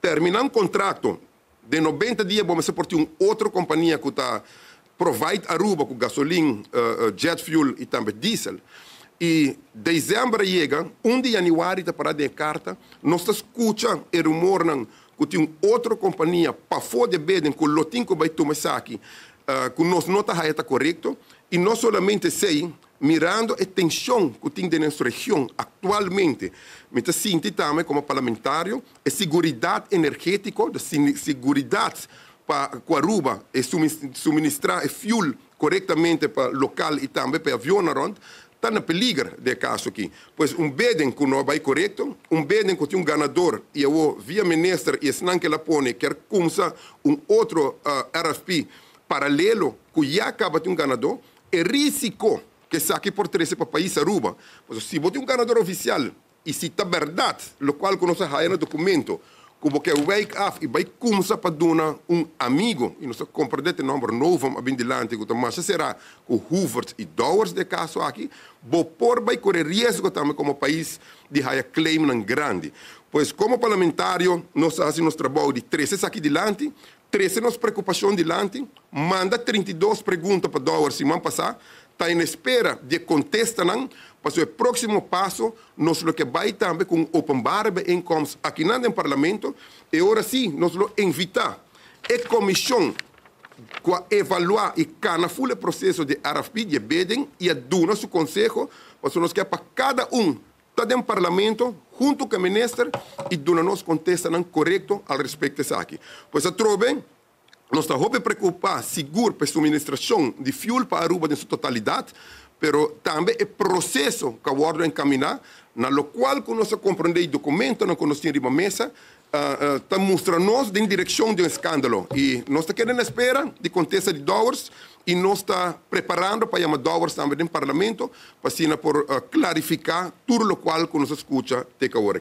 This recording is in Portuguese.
terminar um contrato de 90 dias, vamos supor, outra companhia que está provide Aruba com gasolina, jet fuel e também diesel. E dezembro chega, 1 de janeiro está para de carta, nós escuta e rumor que tem outra companhia para fora de bedem com o lotinho que vai tomar aqui, que nós não está correto, e não somente sei, mirando a tensão que tem na nossa região atualmente, mas sinto também como parlamentário, a segurança energética, a segurança para Aruba e suministrar fuel corretamente para o local e também para o avião está na peligro de caso aqui. Pois bedem que não vai correto, bedem que tem ganador e eu via ministro e senão que ela põe quer começar outro RFP paralelo que já acaba de ganador, é risco que saque por trece para o país Aruba. Pois se você tem ganador oficial e se está verdade, o qual que nós há no documento, como que wake up e vai começar para dar amigo, e nós compreendemos o número novo, bem dilanti, que também será com Hoover e Dowers de caso aqui, vai correr risco também como país de high claim grande. Pois como parlamentário, nós fazemos nosso trabalho de 13 aqui dilanti, 13 nossa preocupação dilanti, manda 32 perguntas para Dowers semana passada, está em espera de contestar, para o próximo passo, nós que vai também com open bar incomes aqui no Parlamento, e agora sim, nós invitar a comissão para evaluar e cana o processo de RFP de bidding e a dar seu conselho, para cada está no Parlamento, junto com o Ministro, e dar-nos contestação correto ao respeito disso aqui. Pois a trove, nós estamos preocupados, seguro, para a administração de fuel para Aruba em sua totalidade, mas também o processo que o ordem caminhar, na qual nós compreendemos o documento, nós conhecemos a mesa, está mostrando-nos em direção de escândalo. E nós estamos querendo espera de contesta de Dowers e nós estamos preparando para chamar Dowers também no Parlamento, para clarificar tudo o qual nós escuta até agora.